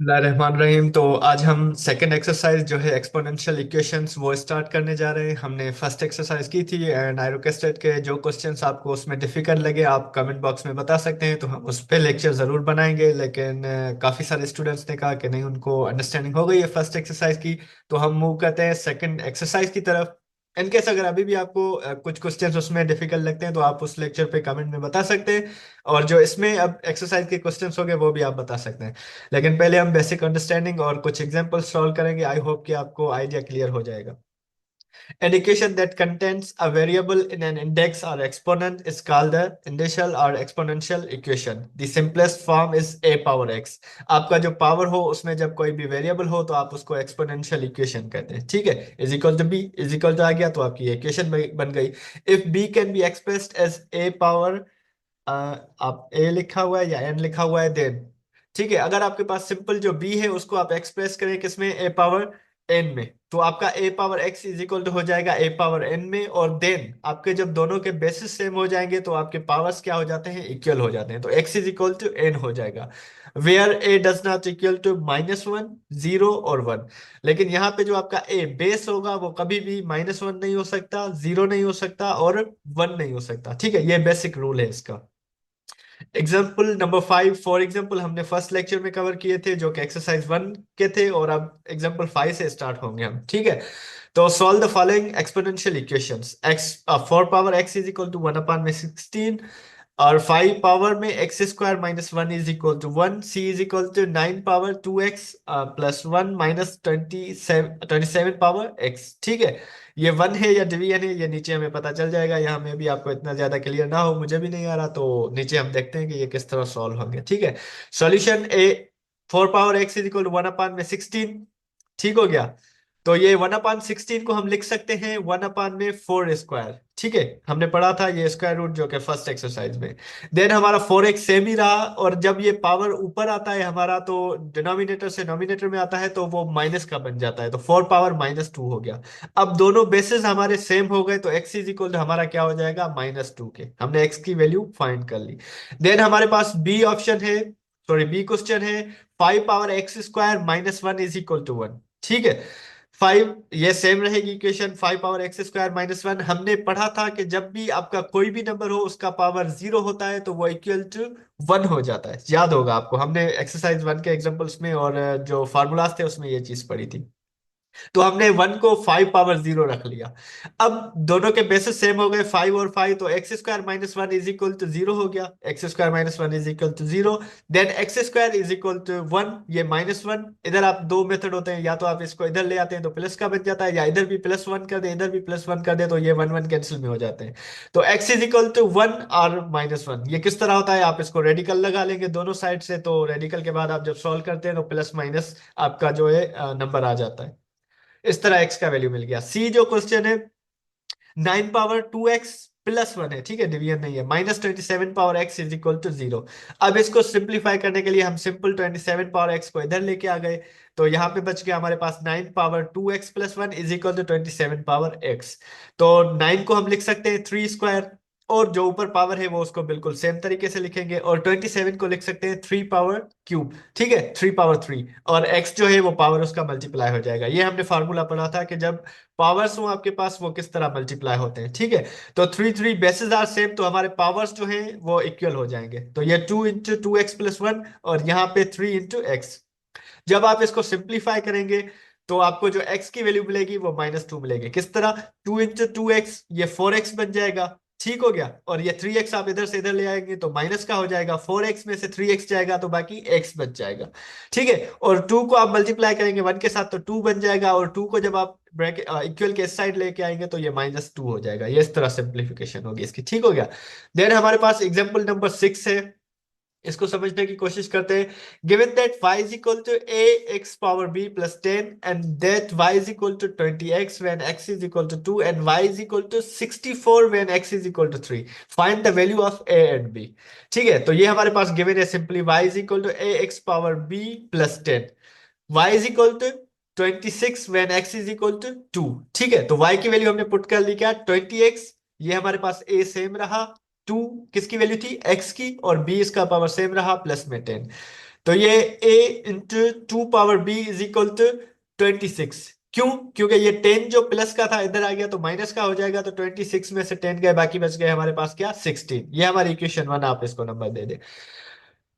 रहमान रहीम। तो आज हम सेकंड एक्सरसाइज जो है एक्सपोनेंशियल इक्वेशंस वो स्टार्ट करने जा रहे हैं। हमने फर्स्ट एक्सरसाइज की थी एंड आई रिक्वेस्टेड के जो क्वेश्चंस आपको उसमें डिफिकल्ट लगे आप कमेंट बॉक्स में बता सकते हैं, तो हम उस पर लेक्चर ज़रूर बनाएंगे। लेकिन काफ़ी सारे स्टूडेंट्स ने कहा कि नहीं, उनको अंडरस्टैंडिंग हो गई है फर्स्ट एक्सरसाइज की, तो हम मूव करते हैं सेकंड एक्सरसाइज की तरफ। इनकेस अगर अभी भी आपको कुछ क्वेश्चंस उसमें डिफिकल्ट लगते हैं तो आप उस लेक्चर पे कमेंट में बता सकते हैं, और जो इसमें अब एक्सरसाइज के क्वेश्चंस होंगे वो भी आप बता सकते हैं। लेकिन पहले हम बेसिक अंडरस्टैंडिंग और कुछ एग्जांपल सॉल्व करेंगे। आई होप कि आपको आइडिया क्लियर हो जाएगा। An equation that contains a variable in an index or exponent is called the initial or exponential equation. The simplest form is a power x. आपका जो power हो उसमें जब कोई भी वेरिएबल हो तो आप उसको एक्सपोनेंशियल इक्वेशन कहते हैं। ठीक है, is equal to B, is equal to आ गया तो आपकी इक्वेशन बन गई। If b can be expressed as a power, आप ए लिखा हुआ है या एन लिखा हुआ है, देन ठीक है। अगर आपके पास सिंपल जो बी है उसको आप एक्सप्रेस करें किसमें, ए पावर एन में, तो आपका A power x is equal to हो जाएगा ए पावर एन में। और देन आपके जब दोनों के बेसिस सेम हो जाएंगे तो आपके पावर्स क्या हो जाते हैं, इक्वल हो जाते हैं। तो x is equal to n हो जाएगा, where a does not equal to -1, 0 और 1। लेकिन यहाँ पे जो आपका ए बेस होगा वो कभी भी -1 नहीं हो सकता, 0 नहीं हो सकता और 1 नहीं हो सकता। ठीक है, ये बेसिक रूल है इसका। एग्जाम्पल नंबर 5, फॉर एग्जाम्पल हमने फर्स्ट लेक्चर में कवर किए थे जो कि एक्सरसाइज 1 के थे, और अब एग्जाम्पल 5 से स्टार्ट होंगे हम। ठीक है, तो solve the following exponential equations. X 4 power x is equal to 1/16, और 5 पावर में x square -1 is equal to 1। C is equal to 9 power 2x plus 1 minus 27 power x। ठीक है, ये 1 है या डिवीजन है ये नीचे हमें पता चल जाएगा। यहाँ में भी आपको इतना ज्यादा क्लियर ना हो, मुझे भी नहीं आ रहा, तो नीचे हम देखते हैं कि ये किस तरह सॉल्व होंगे। ठीक है, solution a, 4 power x is equal to 1/16। ठीक हो गया, तो ये 1/16 को हम लिख सकते हैं 1/4 स्क्वायर। ठीक है, हमने पढ़ा था ये स्क्वायर रूट जो कि फर्स्ट एक्सरसाइज में। देन हमारा 4x सेम ही रहा, और जब ये पावर ऊपर आता है हमारा तो डिनोमिनेटर से नोमिनेटर में आता है तो वो माइनस का बन जाता है, तो 4 पावर -2 हो गया। अब दोनों बेसिस हमारे सेम हो गए तो x इज इक्वल हमारा क्या हो जाएगा, -2 के। हमने x की वैल्यू फाइंड कर ली। देन हमारे पास बी ऑप्शन है, सॉरी बी क्वेश्चन है, 5 power x square -1 is equal to 1। ठीक है, 5 ये सेम रहेगी इक्वेशन, 5 पावर एक्स स्क्वायर -1। हमने पढ़ा था कि जब भी आपका कोई भी नंबर हो उसका पावर 0 होता है तो वो इक्वल टू 1 हो जाता है। याद होगा आपको, हमने एक्सरसाइज 1 के एग्जांपल्स में और जो फार्मूलाज थे उसमें ये चीज पढ़ी थी। तो हमने 1 को 5 पावर 0 रख लिया। अब दोनों के बेसिस सेम हो गए, 5 और 5, तो x square -1 is equal to 0 हो गया। X square -1 is equal to 0। Then x square is equal to 1, ये -1। इधर आप दो मेथड होते हैं, या तो आप इसको इधर ले आते हैं तो प्लस का बन जाता है, या इधर भी +1 कर दे इधर भी +1 कर दे तो ये 1 1 कैंसिल में हो जाते हैं। तो एक्स इज इक्वल टू 1 और -1 ये किस तरह होता है, आप इसको रेडिकल लगा लेंगे दोनों साइड से, तो रेडिकल के बाद आप जब सॉल्व करते हैं तो प्लस माइनस आपका जो है नंबर आ जाता है। इस तरह एक्स का वैल्यू मिल गया। सी जो क्वेश्चन है, 9 पावर 2x प्लस 1 है, ठीक है, डिवीजन नहीं है, -27 power x is equal to 0। अब इसको सिंप्लीफाई करने के लिए हम सिंपल 27 पावर x को इधर लेके आ गए, तो यहाँ पे बच गया हमारे पास 9 power 2x plus 1 is equal to 27 power x। तो 9 को हम लिख सकते हैं 3 स्क्वायर, और जो ऊपर पावर है वो उसको बिल्कुल सेम तरीके से लिखेंगे, और 27 को लिख सकते हैं 3 पावर क्यूब। ठीक है, 3 पावर 3, और x जो है वो पावर उसका मल्टीप्लाई हो जाएगा। ये हमने फार्मूला पढ़ा था कि जब पावर्स हो आपके पास वो किस तरह मल्टीप्लाई होते हैं। ठीक है, तो 3 बेसिस आर सेम, तो हमारे पावर्स जो हैं वो इक्वल हो जाएंगे। तो ये 2 × 2x प्लस 1, और यहाँ पे 3 × x। जब आप इसको सिंप्लीफाई करेंगे तो आपको जो x की वैल्यू मिलेगी वो -2 मिलेगी। किस तरह, 2 × 2x ये 4x बन जाएगा। ठीक हो गया, और ये 3x आप इधर से इधर ले आएंगे तो माइनस का हो जाएगा, 4x में से 3x जाएगा तो बाकी x बच जाएगा। ठीक है, और 2 को आप मल्टीप्लाई करेंगे 1 के साथ तो 2 बन जाएगा, और 2 को जब आप ब्रैकेट इक्वल के इस साइड लेके आएंगे तो ये -2 हो जाएगा। ये इस तरह सिंप्लीफिकेशन होगी इसकी। ठीक हो गया, देन हमारे पास एग्जाम्पल नंबर 6 है, इसको समझने की कोशिश करते हैं। Given that y is equal to a x power b plus 10 and that y is equal to 20x when x is equal to 2 and y is equal to 64 when x is equal to 3, find the value of a and b। ठीक है, तो ये हमारे पास given है simply, y is equal to a x power b plus 10, y is equal to 26 when x is equal to 2। ठीक है, तो y की वैल्यू हमने पुट कर ली क्या, 20x। ये हमारे पास a सेम रहा, 2 किसकी वैल्यू थी, x की, और b इसका पावर सेम रहा प्लस में 10। तो ये a into two power b is equal to 26। क्यों? क्योंकि ये 10 जो प्लस का था इधर आ गया तो माइनस का हो जाएगा, तो 26 में से 10 गए, बाकी बच गए हमारे पास क्या, 16। ये हमारी इक्वेशन 1, आप इसको नंबर दे दे।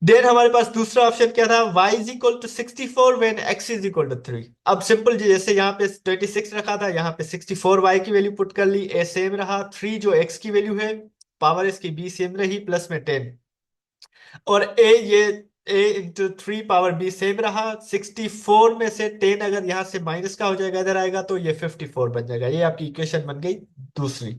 देन हमारे पास दूसरा ऑप्शन क्या था, y is equal to 64 when x is equal to 3। अब सिंपल जी, जैसे यहाँ पे 26 रखा था, यहाँ पे 64 y की वैल्यू पुट कर ली, a सेम रहा, 3 जो x की वैल्यू है, पावर इसकी b सेम रही, प्लस में 10, और a into three power b same रहा। 64 में से 10 अगर यहाँ से माइनस का हो जाएगा, इधर आएगा, तो ये 54 बन जाएगा। ये आपकी इक्वेशन बन गई दूसरी।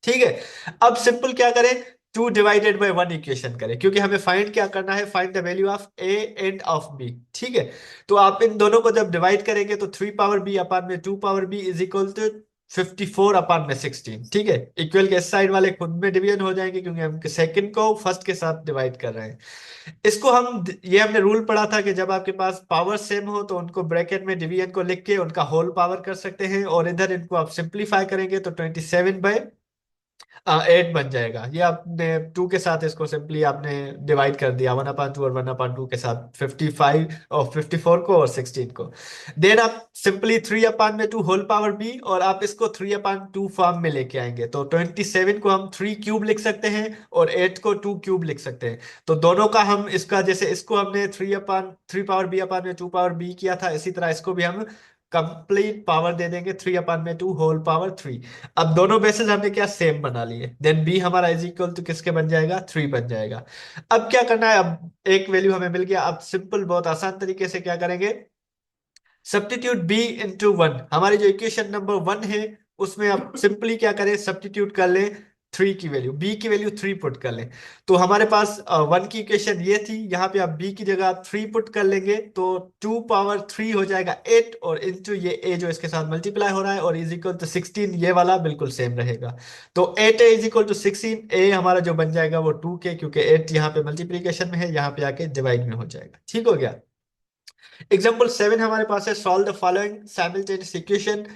ठीक है। अब सिंपल क्या करें, 2 डिवाइडेड बाय 1 इक्वेशन करें, क्योंकि हमें फाइंड क्या करना है, find the value of a end of b। ठीक है। तो आप इन दोनों को जब डिवाइड करेंगे तो 3 पावर b अपान में 2 power b is equal to 54 upon में 16। ठीक है। इक्वल के इस साइड वाले खुद में डिवीजन हो जाएंगे, क्योंकि हम सेकंड को फर्स्ट के साथ डिवाइड कर रहे हैं। इसको हम, ये हमने रूल पढ़ा था कि जब आपके पास पावर सेम हो तो उनको ब्रैकेट में डिवीजन को लिख के उनका होल पावर कर सकते हैं, और इधर इनको आप सिंप्लीफाई करेंगे तो 27/8 बन जाएगा। ये आपने 2 के साथ इसको सिंपली आपने डिवाइड कर दिया, 1/2 और 1/2 के साथ, 55 और 54 को और 16 को। देन आप सिंपली 3/2 होल पावर b, और आप इसको 3/2 फॉर्म में लेके आएंगे, तो 27 को हम 3 क्यूब लिख सकते हैं और 8 को 2 क्यूब लिख सकते हैं। तो दोनों का हम इसका, जैसे इसको हमने 3 पावर b अपान में 2 पावर b किया था, इसी तरह इसको भी हम कंप्लीट पावर दे देंगे, 3/2 होल पावर 3। अब दोनों बेसिस हमने क्या, सेम बना लिए, देन b हमारा इज इक्वल टू किसके बन जाएगा, 3 बन जाएगा। अब क्या करना है, अब एक वैल्यू हमें मिल गया। अब सिंपल बहुत आसान तरीके से क्या करेंगे, सब्स्टिट्यूट b इंटू 1। हमारी जो इक्वेशन नंबर 1 है उसमें आप सिंपली क्या करें, सब्स्टिट्यूट कर लें 3 की वैल्यू, b की वैल्यू 3 पुट कर लें। तो हमारे पास 1 की इक्वेशन ये थी, यहाँ पे आप b की जगह 3 पुट कर लेंगे तो 2 पावर 3 हो जाएगा 8, और इंटू ये a जो इसके साथ मल्टीप्लाई हो रहा है, और इज इक्वल टू 16, ये वाला बिल्कुल सेम रहेगा। तो 8a is equal to 16, a हमारा जो बन जाएगा वो 2 के, क्योंकि 8 यहाँ पे मल्टीप्लीकेशन में है, यहाँ पे आके डिवाइड में हो जाएगा। ठीक हो गया। एग्जाम्पल 7 हमारे पास है, solve the following simultaneous equation,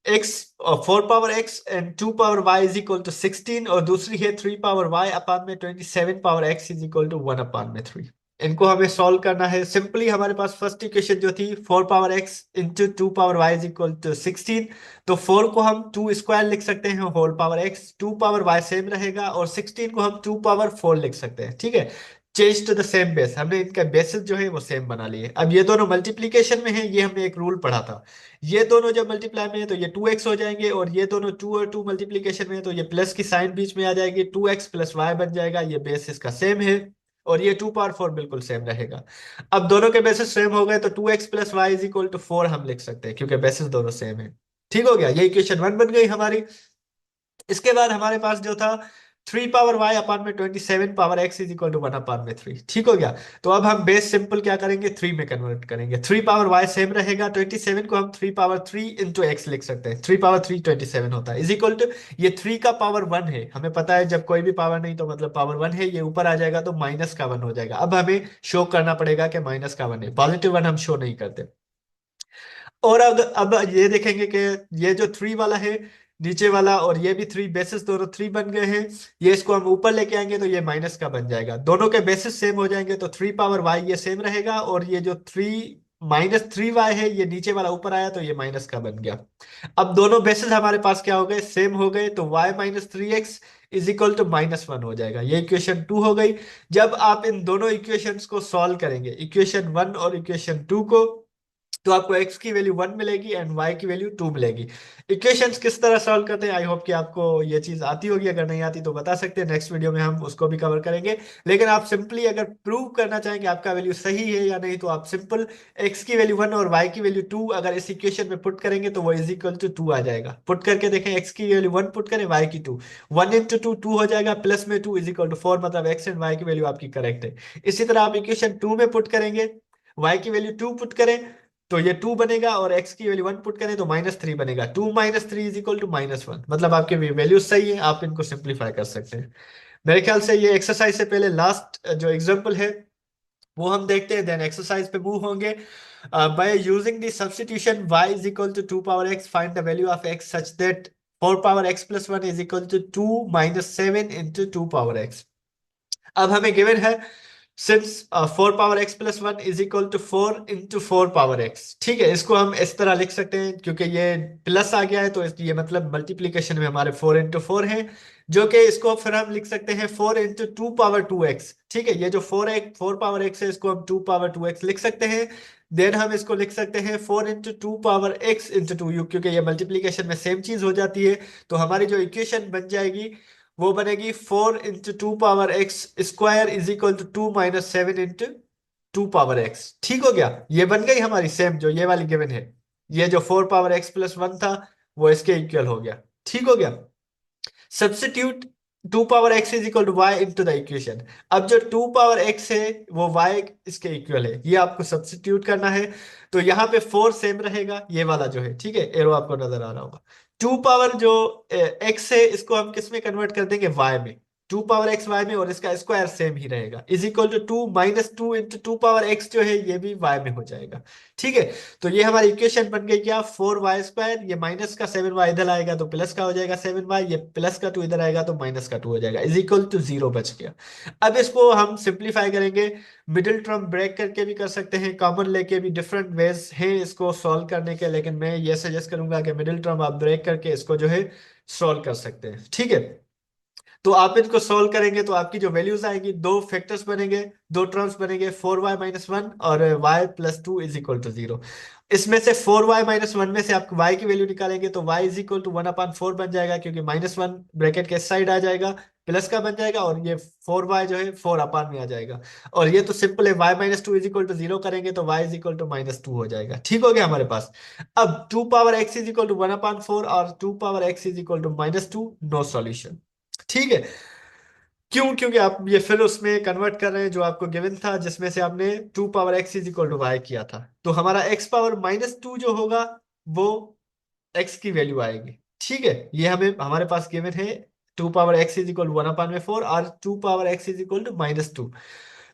x 4 power x and 2 power y is equal to 16, और दूसरी है 3 पावर y अपान में 27 power x is equal to 1 upon में 3। इनको हमें सॉल्व करना है। सिंपली हमारे पास फर्स्ट इक्वेशन जो थी 4 power x into 2 power y is equal to 16, तो 4 को हम 2 स्क्वायर लिख सकते हैं whole power x, 2 power y same रहेगा, और 16 को हम 2 पावर 4 लिख सकते हैं। ठीक है। Change to the same base, हमने इनका बेसिस जो है वो सेम बना लिए। अब ये दोनों मल्टीप्लीकेशन में है, ये हमने एक रूल पढ़ा था, ये दोनों जब मल्टीप्लाई में है तो ये 2x हो जाएंगे, और ये दोनों 2 और 2 मल्टीप्लीकेशन में है तो ये प्लस की साइन बीच में आ जाएगी, 2x प्लस y बन जाएगा, ये बेस इसका सेम है, और ये 2 पावर 4 बिल्कुल सेम रहेगा। अब दोनों के बेसिस सेम हो गए तो 2x plus y is equal to 4 हम लिख सकते हैं, क्योंकि बेसिस दोनों सेम है। ठीक हो गया, ये इक्वेशन 1 बन गई हमारी। इसके बाद हमारे पास जो था 3 पावर y अपान में 27 power x is equal to 1 upon में 3। ठीक हो गया। तो अब हम बेस सिंपल क्या करेंगे, 3 में कन्वर्ट करेंगे, 3 पावर y सेम रहेगा, 27 को हम 3 पावर 3 इंटू x लिख सकते हैं, 3 पावर 3 27 होता है, इज इक्वल टू, ये 3 का पावर 1 है, हमें पता है जब कोई भी पावर नहीं तो मतलब पावर 1 है, ये ऊपर आ जाएगा तो माइनस का 1 हो जाएगा। अब हमें शो करना पड़ेगा कि माइनस का 1 है, पॉजिटिव 1 हम शो नहीं करते। और अब ये देखेंगे कि ये जो 3 वाला है नीचे वाला, और ये भी 3, बेसिस दोनों 3 बन गए हैं, ये इसको हम ऊपर लेके आएंगे तो ये माइनस का बन जाएगा, दोनों के बेसिस सेम हो जाएंगे, तो 3 पावर y ये सेम रहेगा, और ये जो 3 -3y है ये नीचे वाला ऊपर आया तो ये माइनस का बन गया। अब दोनों बेसिस हमारे पास क्या हो गए, सेम हो गए, तो y -3x is equal to -1 हो जाएगा, ये इक्वेशन 2 हो गई। जब आप इन दोनों इक्वेशंस को सॉल्व करेंगे, इक्वेशन 1 और इक्वेशन 2 को, तो आपको x की वैल्यू 1 मिलेगी एंड y की वैल्यू 2 मिलेगी। इक्वेशंस किस तरह सॉल्व करते हैं, आई होप कि आपको ये चीज आती होगी, अगर नहीं आती तो बता सकते हैं, नेक्स्ट वीडियो में हम उसको भी कवर करेंगे। लेकिन आप सिंपली अगर प्रूव करना चाहें कि आपका वैल्यू सही है या नहीं, तो आप सिंपल x की वैल्यू 1 और y की वैल्यू 2 अगर इस इक्वेशन में पुट करेंगे तो वो इज इक्वल टू 2 आ जाएगा। पुट करके देखें, x की वैल्यू 1 पुट करें, y की 2, 1 इंटू 2 2 हो जाएगा, प्लस में 2 इज इक्वल टू 4, मतलब x एंड y की वैल्यू आपकी करेक्ट है। इसी तरह आप इक्वेशन 2 में पुट करेंगे, y की वैल्यू 2 पुट करें तो ये 2 बनेगा, और x की वैल्यू 1 पुट करें तो -3 बनेगा, 2 -3 इज इक्वल टू -1, मतलब आपके वैल्यू सही है, आप इनको सिंप्लीफाई कर सकते हैं। मेरे ख्याल से ये एक्सरसाइज से पहले लास्ट जो एग्जांपल है वो हम देखते हैं, देन एक्सरसाइज पे मूव होंगे। By using the substitution y is equal to 2 power x, find the value of x such that 4 power x plus 1 is equal to 2 -7 into 2 power x। अब हमें गिवन है since 4 power x + 1 is equal to 4 × 4 power x। ठीक है, इसको हम इस तरह लिख सकते हैं क्योंकि ये प्लस आ गया है, तो ये मतलब मल्टीप्लीकेशन में हमारे 4 × 4 है, जो कि इसको फिर हम लिख सकते हैं 4 × 2 पावर 2x। ठीक है, ये जो 4 पावर x है इसको हम 2 पावर 2x लिख सकते हैं। देन हम इसको लिख सकते हैं 4 × 2 पावर x × 2u, क्योंकि ये मल्टीप्लीकेशन में सेम चीज हो जाती है। तो हमारी जो इक्वेशन बन जाएगी वो बनेगी 4 × 2 power x² is equal to 2 - 7 × 2 power x। ठीक हो गया, ये बन गई हमारी सेम जो ये वाली गिवन है। ये जो 4 पावर x + 1 था वो इसके इक्वल हो गया। ठीक हो गया। Substitute 2 power x is equal to y into the equation. अब जो 2 पावर x है वो y इसके इक्वल है, ये आपको सब्स्टिट्यूट करना है। तो यहाँ पे 4 सेम रहेगा, ये वाला जो है, ठीक है, एरो आपको नजर आ रहा होगा। 2 पावर जो x है इसको हम किस में कन्वर्ट कर देंगे, y में। 2 पावर x y में, और इसका स्क्वायर सेम ही रहेगा, is equal to 2 - 2 × 2 power x जो है ये भी y में हो जाएगा। ठीक है, तो ये हमारी इक्वेशन बन गई क्या, 4y²। ये माइनस का 7y इधर आएगा तो प्लस का हो जाएगा 7y, ये प्लस का 2 इधर आएगा तो माइनस का 2 हो जाएगा, इज इक्वल टू 0 बच गया। अब इसको हम सिंप्लीफाई करेंगे, मिडिल टर्म ब्रेक करके भी कर सकते हैं, कॉमन लेके भी, डिफरेंट वेज हैं इसको सॉल्व करने के, लेकिन मैं ये सजेस्ट करूंगा कि मिडिल टर्म आप ब्रेक करके इसको जो है सॉल्व कर सकते हैं। ठीक है, तो आप इनको सोल्व करेंगे तो आपकी जो वैल्यूज आएगी, दो फैक्टर्स बनेंगे, दो टर्म्स बनेंगे, 4y - 1 और y + 2 इज इक्वल टू 0। इसमें से 4y - 1 में से आप y की वैल्यू निकालेंगे तो y इज इक्वल टू 1/4 बन जाएगा, क्योंकि -1 ब्रैकेट के इस साइड आ जाएगा, प्लस का बन जाएगा, और ये 4y जो है 4 में आ जाएगा। और ये तो सिंपल है, y - 2 इज इक्वल टू 0 करेंगे तो y इज इक्वल टू -2 हो जाएगा। ठीक हो गया हमारे पास। अब 2 power x is equal to 1/4 और 2 power x is equal to -2, no solution. ठीक है, क्यों, क्योंकि आप ये फिर उसमें कन्वर्ट कर रहे हैं जो आपको गिवन था, जिसमें से आपने 2 power x is equal to y किया था। तो हमारा x⁻⁻2 जो होगा वो x की वैल्यू आएगी। ठीक है, ये हमें हमारे पास गिवन है 2 power x is equal to 1/4 और 2 power x is equal to -2।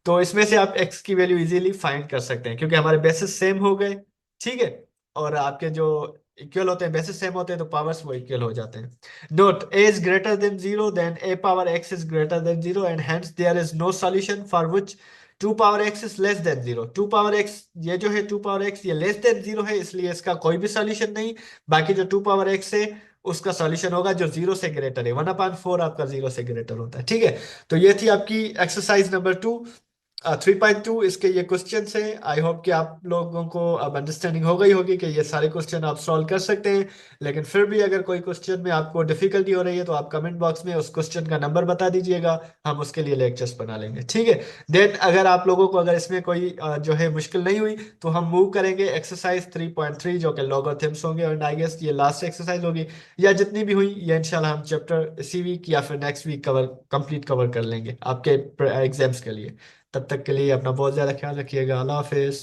तो इसमें से आप x की वैल्यू इजीली फाइंड कर सकते हैं, क्योंकि हमारे बेसिस सेम हो गए। ठीक है, और आपके जो इक्वल होते हैं, बेसिस सेम होते हैं, तो पावर्स वो इक्वल हो जाते हैं। Note, a is greater than 0, then a power x is greater than 0, and hence there is no solution for which 2 power x is less than 0। 2 power x, ये जो है 2 power x ये less than 0 है, इसलिए इसका कोई भी solution नहीं। बाकी जो 2 power x है उसका सॉल्यूशन होगा जो 0 से ग्रेटर है, 1/4 आपका 0 से ग्रेटर होता है। ठीक है, तो ये थी आपकी एक्सरसाइज नंबर 2, 3.2। इसके ये क्वेश्चन है। आई होप कि आप लोगों को अब अंडरस्टैंडिंग हो गई होगी कि ये सारे क्वेश्चन आप सॉल्व कर सकते हैं। लेकिन फिर भी अगर कोई क्वेश्चन में आपको डिफिकल्टी हो रही है तो आप कमेंट बॉक्स में उस क्वेश्चन का नंबर बता दीजिएगा, हम उसके लिए लेक्चर्स बना लेंगे। ठीक है, देन अगर आप लोगों को अगर इसमें कोई जो है मुश्किल नहीं हुई तो हम मूव करेंगे एक्सरसाइज 3.3, जो कि लॉगरिथम्स होंगे, और आई गेस ये लास्ट एक्सरसाइज होगी, या जितनी भी हुई ये इंशाल्लाह हम चैप्टर इसी वीक या फिर नेक्स्ट वीक कंप्लीट कवर कर लेंगे आपके एग्जाम्स के लिए। तब तक के लिए अपना बहुत ज़्यादा ख्याल रखिएगा। अल्लाह हाफिज़।